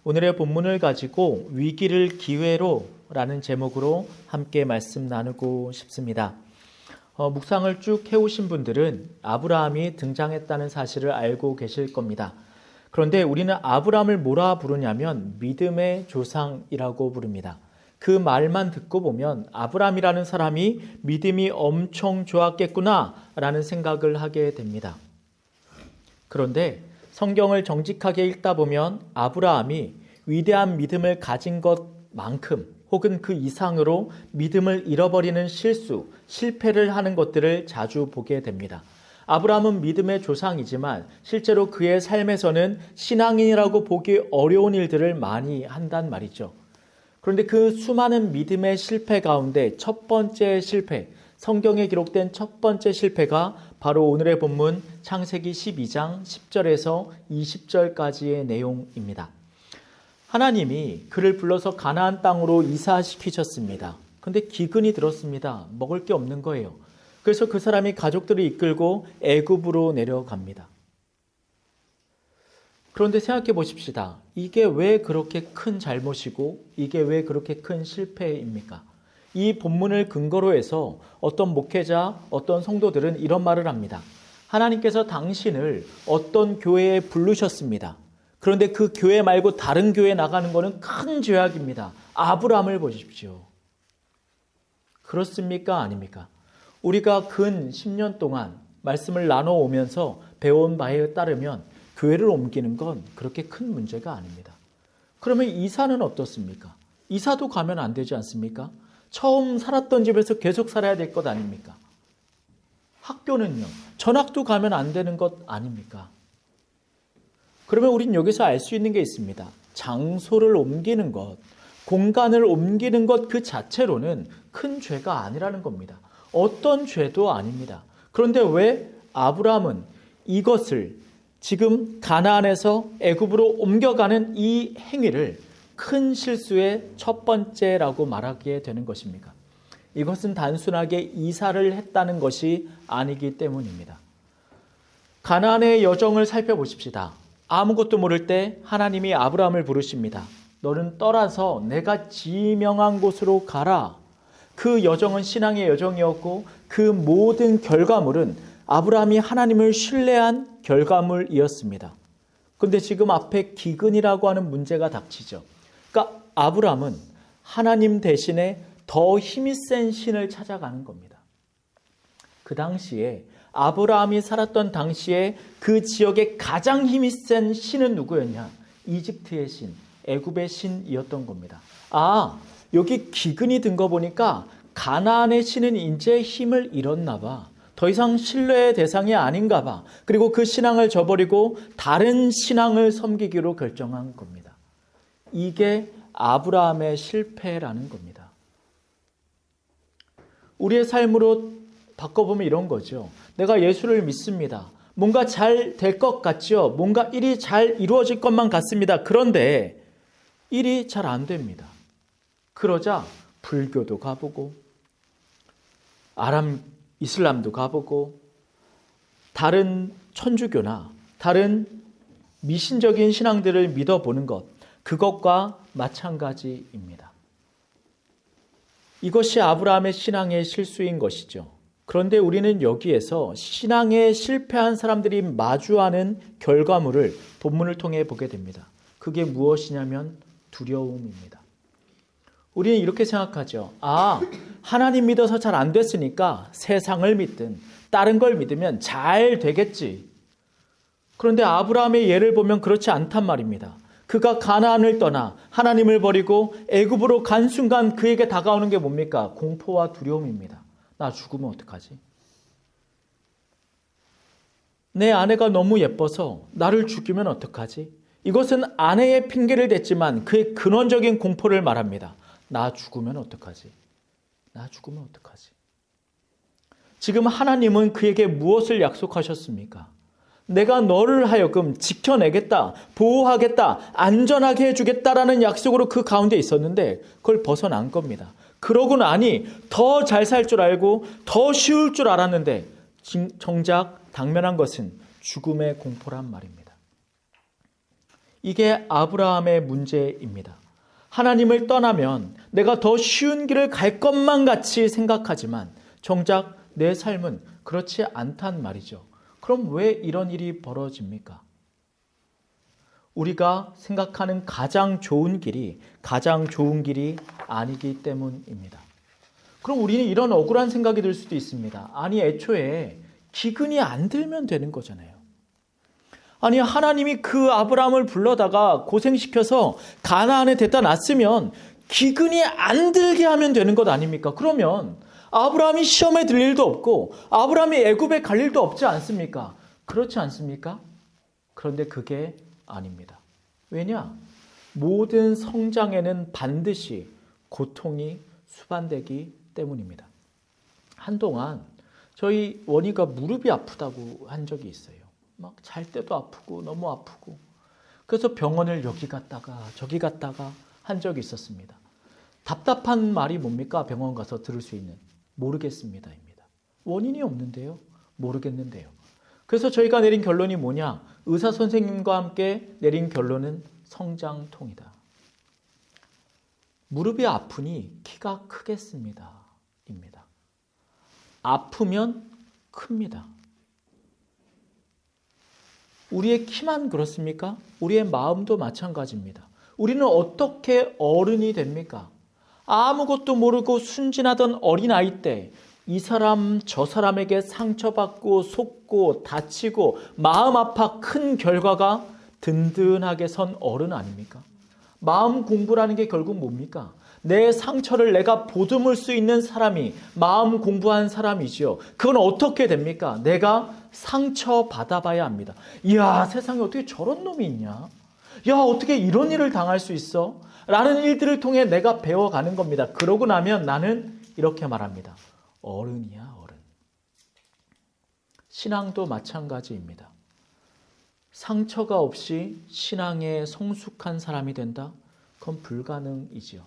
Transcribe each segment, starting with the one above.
오늘의 본문을 가지고 위기를 기회로 라는 제목으로 함께 말씀 나누고 싶습니다. 묵상을 쭉 해오신 분들은 아브라함이 등장했다는 사실을 알고 계실 겁니다. 그런데 우리는 아브라함을 뭐라 부르냐면 믿음의 조상이라고 부릅니다. 그 말만 듣고 보면 아브라함이라는 사람이 믿음이 엄청 좋았겠구나 라는 생각을 하게 됩니다. 그런데 성경을 정직하게 읽다 보면 아브라함이 위대한 믿음을 가진 것만큼 혹은 그 이상으로 믿음을 잃어버리는 실수, 실패를 하는 것들을 자주 보게 됩니다. 아브라함은 믿음의 조상이지만 실제로 그의 삶에서는 신앙인이라고 보기 어려운 일들을 많이 한단 말이죠. 그런데 그 수많은 믿음의 실패 가운데 첫 번째 실패, 성경에 기록된 첫 번째 실패가 바로 오늘의 본문 창세기 12장 10절에서 20절까지의 내용입니다. 하나님이 그를 불러서 가나안 땅으로 이사시키셨습니다. 그런데 기근이 들었습니다. 먹을 게 없는 거예요. 그래서 그 사람이 가족들을 이끌고 애굽으로 내려갑니다. 그런데 생각해 보십시다. 이게 왜 그렇게 큰 잘못이고 이게 왜 그렇게 큰 실패입니까? 이 본문을 근거로 해서 어떤 목회자, 어떤 성도들은 이런 말을 합니다. 하나님께서 당신을 어떤 교회에 부르셨습니다. 그런데 그 교회 말고 다른 교회에 나가는 것은 큰 죄악입니다. 아브라함을 보십시오. 그렇습니까? 아닙니까? 우리가 근 10년 동안 말씀을 나눠오면서 배운 바에 따르면 교회를 옮기는 건 그렇게 큰 문제가 아닙니다. 그러면 이사는 어떻습니까? 이사도 가면 안 되지 않습니까? 처음 살았던 집에서 계속 살아야 될 것 아닙니까? 학교는요, 전학도 가면 안 되는 것 아닙니까? 그러면 우린 여기서 알 수 있는 게 있습니다. 장소를 옮기는 것, 공간을 옮기는 것 그 자체로는 큰 죄가 아니라는 겁니다. 어떤 죄도 아닙니다. 그런데 왜 아브라함은 이것을 지금 가나안에서 애굽으로 옮겨가는 이 행위를 큰 실수의 첫 번째라고 말하게 되는 것입니까? 이것은 단순하게 이사를 했다는 것이 아니기 때문입니다. 가나안의 여정을 살펴보십시다. 아무것도 모를 때 하나님이 아브라함을 부르십니다. 너는 떠나서 내가 지명한 곳으로 가라. 그 여정은 신앙의 여정이었고 그 모든 결과물은 아브라함이 하나님을 신뢰한 결과물이었습니다. 그런데 지금 앞에 기근이라고 하는 문제가 닥치죠. 그러니까 아브라함은 하나님 대신에 더 힘이 센 신을 찾아가는 겁니다. 그 당시에 아브라함이 살았던 당시에 그 지역의 가장 힘이 센 신은 누구였냐? 이집트의 신, 애굽의 신이었던 겁니다. 아, 여기 기근이 든 거 보니까 가나안의 신은 이제 힘을 잃었나 봐. 더 이상 신뢰의 대상이 아닌가 봐. 그리고 그 신앙을 저버리고 다른 신앙을 섬기기로 결정한 겁니다. 이게 아브라함의 실패라는 겁니다. 우리의 삶으로 바꿔보면 이런 거죠. 내가 예수를 믿습니다. 뭔가 잘 될 것 같죠. 뭔가 일이 잘 이루어질 것만 같습니다. 그런데 일이 잘 안 됩니다. 그러자 불교도 가보고 이슬람도 가보고 다른 천주교나 다른 미신적인 신앙들을 믿어보는 것, 그것과 마찬가지입니다. 이것이 아브라함의 신앙의 실수인 것이죠. 그런데 우리는 여기에서 신앙에 실패한 사람들이 마주하는 결과물을 본문을 통해 보게 됩니다. 그게 무엇이냐면 두려움입니다. 우리는 이렇게 생각하죠. 하나님 믿어서 잘 안 됐으니까 세상을 믿든 다른 걸 믿으면 잘 되겠지. 그런데 아브라함의 예를 보면 그렇지 않단 말입니다. 그가 가나안을 떠나 하나님을 버리고 애굽으로 간 순간 그에게 다가오는 게 뭡니까? 공포와 두려움입니다. 나 죽으면 어떡하지? 내 아내가 너무 예뻐서 나를 죽이면 어떡하지? 이것은 아내의 핑계를 댔지만 그의 근원적인 공포를 말합니다. 나 죽으면 어떡하지? 나 죽으면 어떡하지? 지금 하나님은 그에게 무엇을 약속하셨습니까? 내가 너를 하여금 지켜내겠다, 보호하겠다, 안전하게 해주겠다라는 약속으로 그 가운데 있었는데 그걸 벗어난 겁니다. 그러고 나니 더 잘 살 줄 알고 더 쉬울 줄 알았는데 정작 당면한 것은 죽음의 공포란 말입니다. 이게 아브라함의 문제입니다. 하나님을 떠나면 내가 더 쉬운 길을 갈 것만 같이 생각하지만 정작 내 삶은 그렇지 않단 말이죠. 그럼 왜 이런 일이 벌어집니까? 우리가 생각하는 가장 좋은 길이 아니기 때문입니다. 그럼 우리는 이런 억울한 생각이 들 수도 있습니다. 아니, 애초에 기근이 안 들면 되는 거잖아요. 아니, 하나님이 그 아브라함을 불러다가 고생시켜서 가나안에 데려다 놨으면 기근이 안 들게 하면 되는 것 아닙니까? 그러면 아브라함이 시험에 들 일도 없고 아브라함이 애굽에 갈 일도 없지 않습니까? 그렇지 않습니까? 그런데 그게 아닙니다. 왜냐? 모든 성장에는 반드시 고통이 수반되기 때문입니다. 한동안 저희 원희가 무릎이 아프다고 한 적이 있어요. 막 잘 때도 아프고 너무 아프고. 그래서 병원을 여기 갔다가 저기 갔다가 한 적이 있었습니다. 답답한 말이 뭡니까? 병원 가서 들을 수 있는 모르겠습니다입니다. 원인이 없는데요. 모르겠는데요. 그래서 저희가 내린 결론이 뭐냐? 의사 선생님과 함께 내린 결론은 성장통이다. 무릎이 아프니 키가 크겠습니다. 입니다. 아프면 큽니다. 우리의 키만 그렇습니까? 우리의 마음도 마찬가지입니다. 우리는 어떻게 어른이 됩니까? 아무것도 모르고 순진하던 어린아이 때 이 사람 저 사람에게 상처받고 속고 다치고 마음 아파 큰 결과가 든든하게 선 어른 아닙니까? 마음 공부라는 게 결국 뭡니까? 내 상처를 내가 보듬을 수 있는 사람이 마음 공부한 사람이지요. 그건 어떻게 됩니까? 내가 상처 받아봐야 합니다. 이야, 세상에 어떻게 저런 놈이 있냐? 야, 어떻게 이런 일을 당할 수 있어? 라는 일들을 통해 내가 배워가는 겁니다. 그러고 나면 나는 이렇게 말합니다. 어른이야, 어른. 신앙도 마찬가지입니다. 상처가 없이 신앙에 성숙한 사람이 된다? 그건 불가능이지요.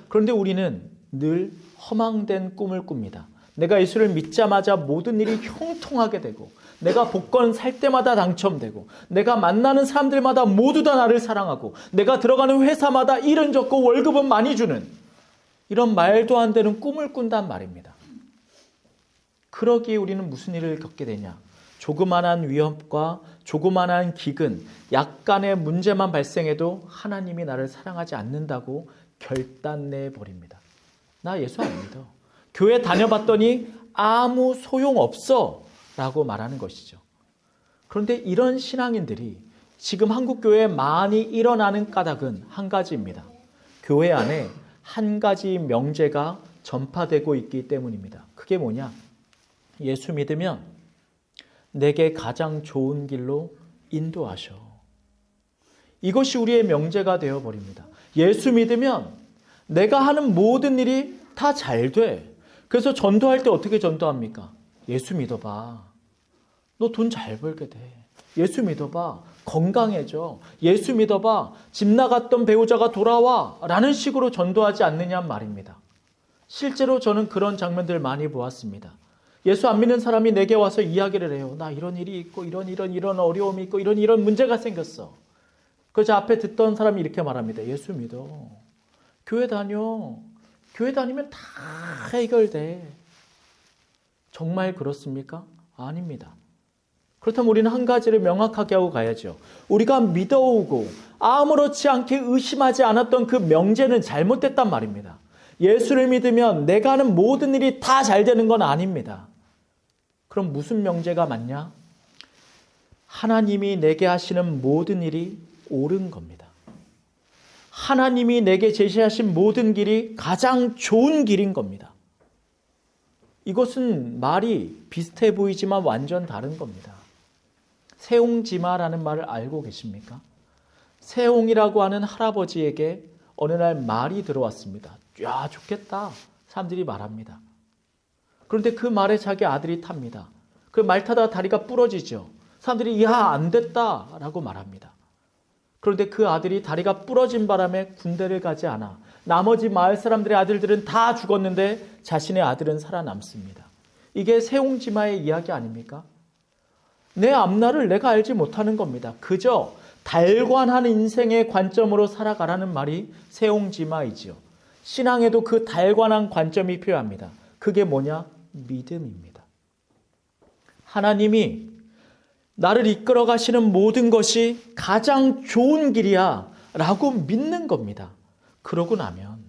그런데 우리는 늘 허망된 꿈을 꿉니다. 내가 예수를 믿자마자 모든 일이 형통하게 되고 내가 복권 살 때마다 당첨되고 내가 만나는 사람들마다 모두 다 나를 사랑하고 내가 들어가는 회사마다 일은 적고 월급은 많이 주는 이런 말도 안 되는 꿈을 꾼단 말입니다. 그러기에 우리는 무슨 일을 겪게 되냐? 조그만한 위협과 조그만한 기근, 약간의 문제만 발생해도 하나님이 나를 사랑하지 않는다고 결단내버립니다. 나 예수 안 믿어. 교회 다녀봤더니 아무 소용없어 라고 말하는 것이죠. 그런데 이런 신앙인들이 지금 한국교회에 많이 일어나는 까닭은 한 가지입니다. 교회 안에 한 가지 명제가 전파되고 있기 때문입니다. 그게 뭐냐? 예수 믿으면 내게 가장 좋은 길로 인도하셔. 이것이 우리의 명제가 되어버립니다. 예수 믿으면 내가 하는 모든 일이 다 잘 돼. 그래서 전도할 때 어떻게 전도합니까? 예수 믿어봐. 너 돈 잘 벌게 돼. 예수 믿어봐. 건강해져. 예수 믿어봐. 집 나갔던 배우자가 돌아와. 라는 식으로 전도하지 않느냐 말입니다. 실제로 저는 그런 장면들 많이 보았습니다. 예수 안 믿는 사람이 내게 와서 이야기를 해요. 나 이런 일이 있고 이런 어려움이 있고 이런 문제가 생겼어. 그래서 앞에 듣던 사람이 이렇게 말합니다. 예수 믿어. 교회 다녀. 교회 다니면 다 해결돼. 정말 그렇습니까? 아닙니다. 그렇다면 우리는 한 가지를 명확하게 하고 가야죠. 우리가 믿어오고 아무렇지 않게 의심하지 않았던 그 명제는 잘못됐단 말입니다. 예수를 믿으면 내가 하는 모든 일이 다 잘 되는 건 아닙니다. 그럼 무슨 명제가 맞냐? 하나님이 내게 하시는 모든 일이 옳은 겁니다. 하나님이 내게 제시하신 모든 길이 가장 좋은 길인 겁니다. 이것은 말이 비슷해 보이지만 완전 다른 겁니다. 세옹지마라는 말을 알고 계십니까? 세옹이라고 하는 할아버지에게 어느 날 말이 들어왔습니다. 야, 좋겠다. 사람들이 말합니다. 그런데 그 말에 자기 아들이 탑니다. 그 말 타다가 다리가 부러지죠. 사람들이 야, 안 됐다 라고 말합니다. 그런데 그 아들이 다리가 부러진 바람에 군대를 가지 않아 나머지 마을 사람들의 아들들은 다 죽었는데 자신의 아들은 살아남습니다. 이게 세옹지마의 이야기 아닙니까? 내 앞날을 내가 알지 못하는 겁니다. 그저 달관한 인생의 관점으로 살아가라는 말이 세옹지마이지요. 신앙에도 그 달관한 관점이 필요합니다. 그게 뭐냐? 믿음입니다. 하나님이 나를 이끌어 가시는 모든 것이 가장 좋은 길이야 라고 믿는 겁니다. 그러고 나면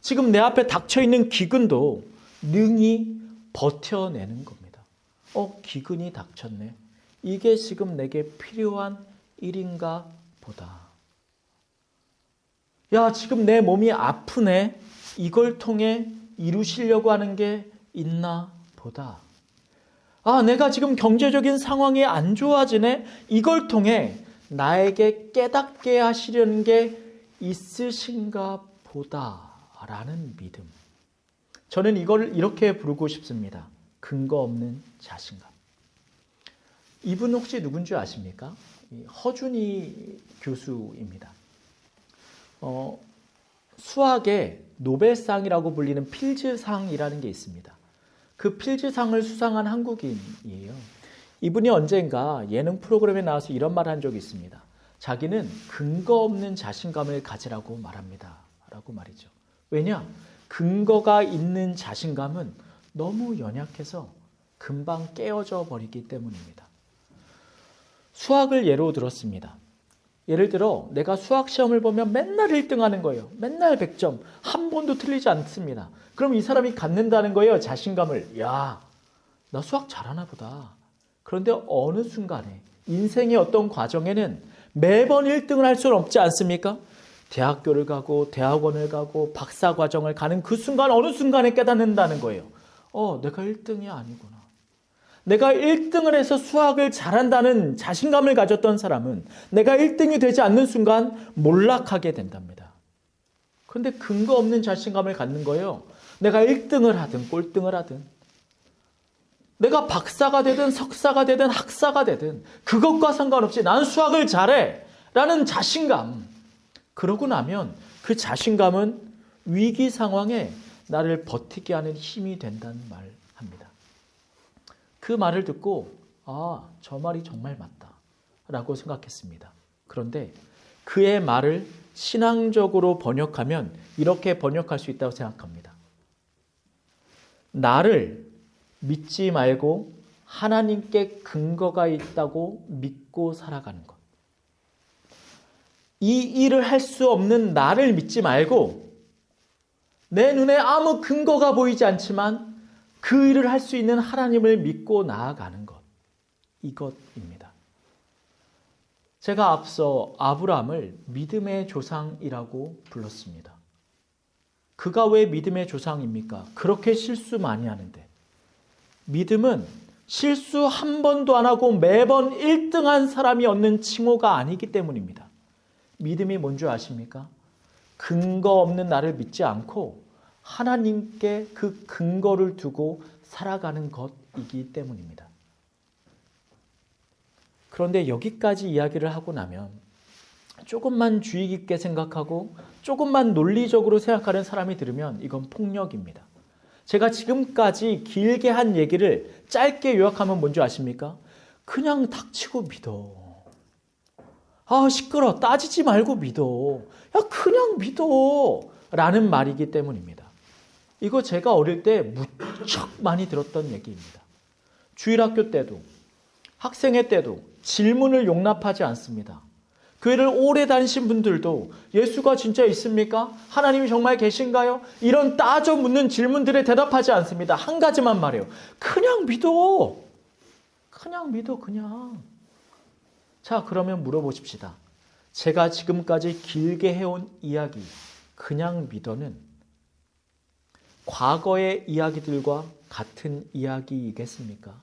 지금 내 앞에 닥쳐있는 기근도 능히 버텨내는 겁니다. 기근이 닥쳤네. 이게 지금 내게 필요한 일인가 보다. 야, 지금 내 몸이 아프네. 이걸 통해 이루시려고 하는 게 있나 보다. 내가 지금 경제적인 상황이 안 좋아지네. 이걸 통해 나에게 깨닫게 하시려는 게 있으신가 보다라는 믿음. 저는 이걸 이렇게 부르고 싶습니다. 근거 없는 자신감. 이분 혹시 누군지 아십니까? 허준이 교수입니다. 수학의 노벨상이라고 불리는 필즈상이라는 게 있습니다. 그 필즈상을 수상한 한국인이에요. 이분이 언젠가 예능 프로그램에 나와서 이런 말을 한 적이 있습니다. 자기는 근거 없는 자신감을 가지라고 말합니다. 라고 말이죠. 왜냐? 근거가 있는 자신감은 너무 연약해서 금방 깨어져 버리기 때문입니다. 수학을 예로 들었습니다. 예를 들어 내가 수학 시험을 보면 맨날 1등 하는 거예요. 맨날 100점. 한 번도 틀리지 않습니다. 그럼 이 사람이 갖는다는 거예요. 자신감을. 야, 나 수학 잘하나 보다. 그런데 어느 순간에 인생의 어떤 과정에는 매번 1등을 할 수는 없지 않습니까? 대학교를 가고 대학원을 가고 박사 과정을 가는 그 순간 어느 순간에 깨닫는다는 거예요. 내가 1등이 아니구나. 내가 1등을 해서 수학을 잘한다는 자신감을 가졌던 사람은 내가 1등이 되지 않는 순간 몰락하게 된답니다. 그런데 근거 없는 자신감을 갖는 거예요. 내가 1등을 하든 꼴등을 하든 내가 박사가 되든 석사가 되든 학사가 되든 그것과 상관없이 나는 수학을 잘해 라는 자신감. 그러고 나면 그 자신감은 위기 상황에 나를 버티게 하는 힘이 된다는 말 합니다. 그 말을 듣고 저 말이 정말 맞다 라고 생각했습니다. 그런데 그의 말을 신앙적으로 번역하면 이렇게 번역할 수 있다고 생각합니다. 나를 믿지 말고 하나님께 근거가 있다고 믿고 살아가는 것. 이 일을 할 수 없는 나를 믿지 말고 내 눈에 아무 근거가 보이지 않지만 그 일을 할 수 있는 하나님을 믿고 나아가는 것. 이것입니다. 제가 앞서 아브라함을 믿음의 조상이라고 불렀습니다. 그가 왜 믿음의 조상입니까? 그렇게 실수 많이 하는데. 믿음은 실수 한 번도 안 하고 매번 1등한 사람이 얻는 칭호가 아니기 때문입니다. 믿음이 뭔지 아십니까? 근거 없는 나를 믿지 않고 하나님께 그 근거를 두고 살아가는 것이기 때문입니다. 그런데 여기까지 이야기를 하고 나면 조금만 주의 깊게 생각하고 조금만 논리적으로 생각하는 사람이 들으면 이건 폭력입니다. 제가 지금까지 길게 한 얘기를 짧게 요약하면 뭔지 아십니까? 그냥 닥치고 믿어. 시끄러. 따지지 말고 믿어. 야, 그냥 믿어. 라는 말이기 때문입니다. 이거 제가 어릴 때 무척 많이 들었던 얘기입니다. 주일학교 때도 학생회 때도 질문을 용납하지 않습니다. 교회를 오래 다니신 분들도 예수가 진짜 있습니까? 하나님이 정말 계신가요? 이런 따져 묻는 질문들에 대답하지 않습니다. 한 가지만 말해요. 그냥 믿어. 그냥 믿어, 그냥. 자, 그러면 물어보십시다. 제가 지금까지 길게 해온 이야기, 그냥 믿어는 과거의 이야기들과 같은 이야기이겠습니까?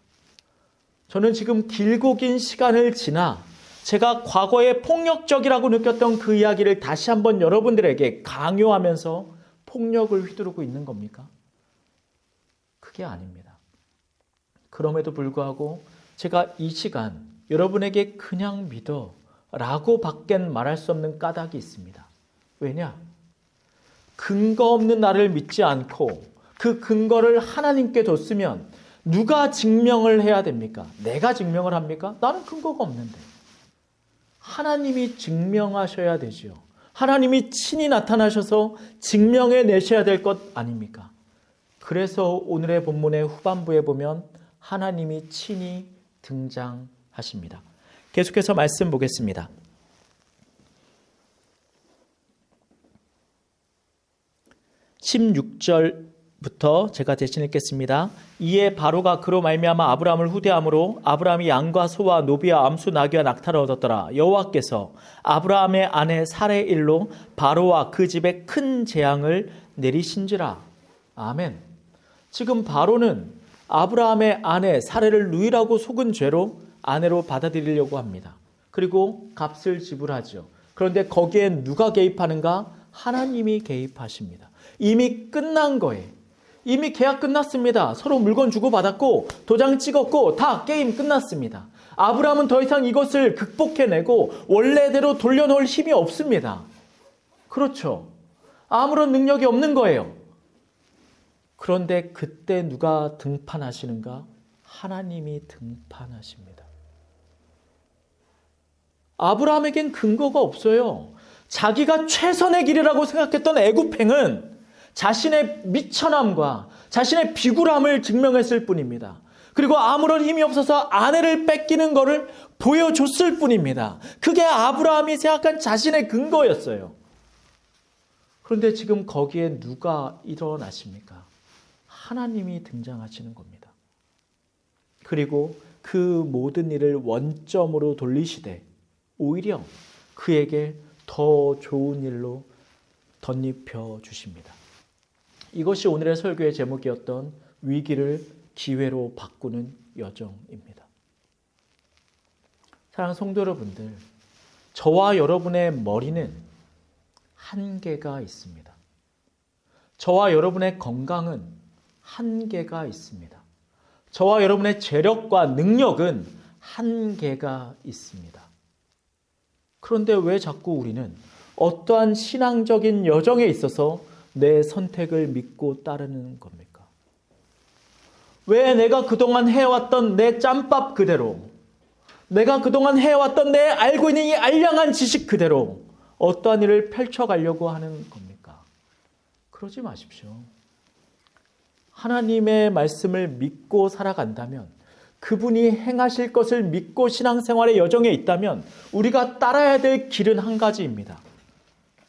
저는 지금 길고 긴 시간을 지나 제가 과거에 폭력적이라고 느꼈던 그 이야기를 다시 한번 여러분들에게 강요하면서 폭력을 휘두르고 있는 겁니까? 그게 아닙니다. 그럼에도 불구하고 제가 이 시간 여러분에게 그냥 믿어 라고 밖엔 말할 수 없는 까닭이 있습니다. 왜냐? 근거 없는 나를 믿지 않고 그 근거를 하나님께 뒀으면 누가 증명을 해야 됩니까? 내가 증명을 합니까? 나는 근거가 없는데. 하나님이 증명하셔야 되지요. 하나님이 친히 나타나셔서 증명해 내셔야 될 것 아닙니까? 그래서 오늘의 본문의 후반부에 보면 하나님이 친히 등장하십니다. 계속해서 말씀 보겠습니다. 16절부터 제가 대신 읽겠습니다. 이에 바로가 그로 말미암아 아브라함을 후대함으로 아브라함이 양과 소와 노비와 암수 나귀와 낙타를 얻었더라. 여호와께서 아브라함의 아내 사레의 일로 바로와 그 집에 큰 재앙을 내리신지라. 아멘. 지금 바로는 아브라함의 아내 사레를 누이라고 속은 죄로 아내로 받아들이려고 합니다. 그리고 값을 지불하죠. 그런데 거기에 누가 개입하는가? 하나님이 개입하십니다. 이미 끝난 거예요. 이미 계약 끝났습니다. 서로 물건 주고받았고 도장 찍었고 다 게임 끝났습니다. 아브라함은 더 이상 이것을 극복해내고 원래대로 돌려놓을 힘이 없습니다. 그렇죠. 아무런 능력이 없는 거예요. 그런데 그때 누가 등판하시는가? 하나님이 등판하십니다. 아브라함에겐 근거가 없어요. 자기가 최선의 길이라고 생각했던 애굽행은 자신의 미천함과 자신의 비굴함을 증명했을 뿐입니다. 그리고 아무런 힘이 없어서 아내를 뺏기는 것을 보여줬을 뿐입니다. 그게 아브라함이 생각한 자신의 근거였어요. 그런데 지금 거기에 누가 일어나십니까? 하나님이 등장하시는 겁니다. 그리고 그 모든 일을 원점으로 돌리시되 오히려 그에게 더 좋은 일로 덧입혀 주십니다. 이것이 오늘의 설교의 제목이었던 위기를 기회로 바꾸는 여정입니다. 사랑하는 성도 여러분들, 저와 여러분의 머리는 한계가 있습니다. 저와 여러분의 건강은 한계가 있습니다. 저와 여러분의 재력과 능력은 한계가 있습니다. 그런데 왜 자꾸 우리는 어떠한 신앙적인 여정에 있어서 내 선택을 믿고 따르는 겁니까? 왜 내가 그동안 해왔던 내 짬밥 그대로, 내가 그동안 해왔던 내 알고 있는 이 알량한 지식 그대로 어떠한 일을 펼쳐가려고 하는 겁니까? 그러지 마십시오. 하나님의 말씀을 믿고 살아간다면, 그분이 행하실 것을 믿고 신앙생활의 여정에 있다면 우리가 따라야 될 길은 한 가지입니다.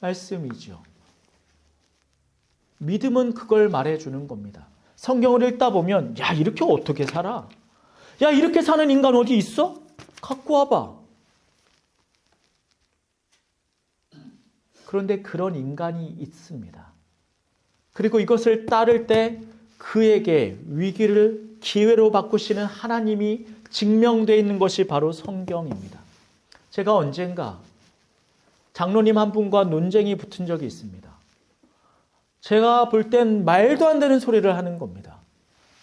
말씀이죠. 믿음은 그걸 말해주는 겁니다. 성경을 읽다 보면 야, 이렇게 어떻게 살아? 야, 이렇게 사는 인간 어디 있어? 갖고 와봐. 그런데 그런 인간이 있습니다. 그리고 이것을 따를 때 그에게 위기를 기회로 바꾸시는 하나님이 증명되어 있는 것이 바로 성경입니다. 제가 언젠가 장로님 한 분과 논쟁이 붙은 적이 있습니다. 제가 볼 땐 말도 안 되는 소리를 하는 겁니다.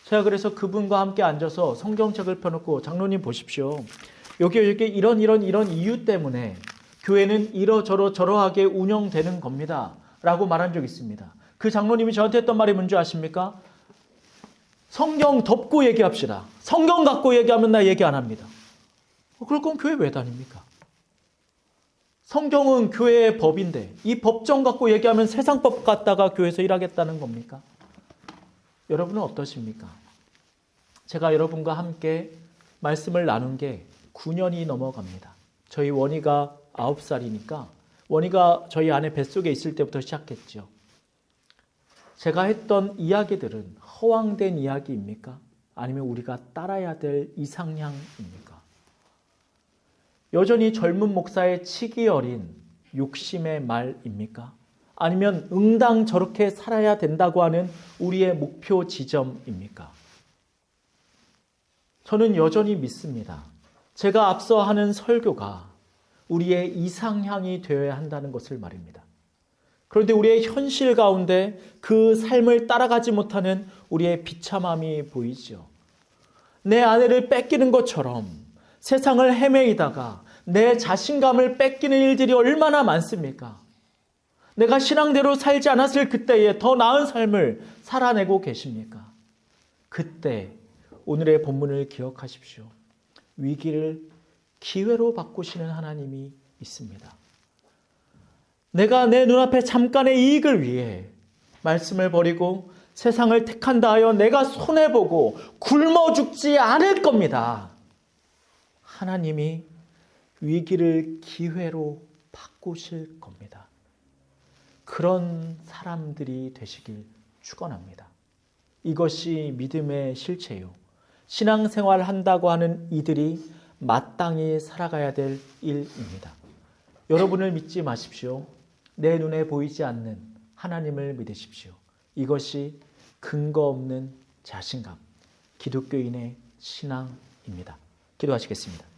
제가 그래서 그분과 함께 앉아서 성경책을 펴놓고 장로님 보십시오. 여기 이런 이유 때문에 교회는 이러저러하게 운영되는 겁니다. 라고 말한 적이 있습니다. 그 장로님이 저한테 했던 말이 뭔지 아십니까? 성경 덮고 얘기합시다. 성경 갖고 얘기하면 나 얘기 안 합니다. 그럴 거면 교회 왜 다닙니까? 성경은 교회의 법인데 이 법정 갖고 얘기하면 세상 법 갖다가 교회에서 일하겠다는 겁니까? 여러분은 어떠십니까? 제가 여러분과 함께 말씀을 나눈 게 9년이 넘어갑니다. 저희 원희가 9살이니까 원희가 저희 아내 뱃속에 있을 때부터 시작했죠. 제가 했던 이야기들은 허황된 이야기입니까? 아니면 우리가 따라야 될 이상향입니까? 여전히 젊은 목사의 치기 어린 욕심의 말입니까? 아니면 응당 저렇게 살아야 된다고 하는 우리의 목표 지점입니까? 저는 여전히 믿습니다. 제가 앞서 하는 설교가 우리의 이상향이 되어야 한다는 것을 말입니다. 그런데 우리의 현실 가운데 그 삶을 따라가지 못하는 우리의 비참함이 보이죠. 내 아내를 뺏기는 것처럼 세상을 헤매이다가 내 자신감을 뺏기는 일들이 얼마나 많습니까? 내가 신앙대로 살지 않았을 그때에 더 나은 삶을 살아내고 계십니까? 그때 오늘의 본문을 기억하십시오. 위기를 기회로 바꾸시는 하나님이 있습니다. 내가 내 눈앞에 잠깐의 이익을 위해 말씀을 버리고 세상을 택한다 하여 내가 손해보고 굶어 죽지 않을 겁니다. 하나님이 위기를 기회로 바꾸실 겁니다. 그런 사람들이 되시길 축원합니다. 이것이 믿음의 실체요. 신앙생활 한다고 하는 이들이 마땅히 살아가야 될 일입니다. 여러분을 믿지 마십시오. 내 눈에 보이지 않는 하나님을 믿으십시오. 이것이 근거 없는 자신감, 기독교인의 신앙입니다. 기도하시겠습니다.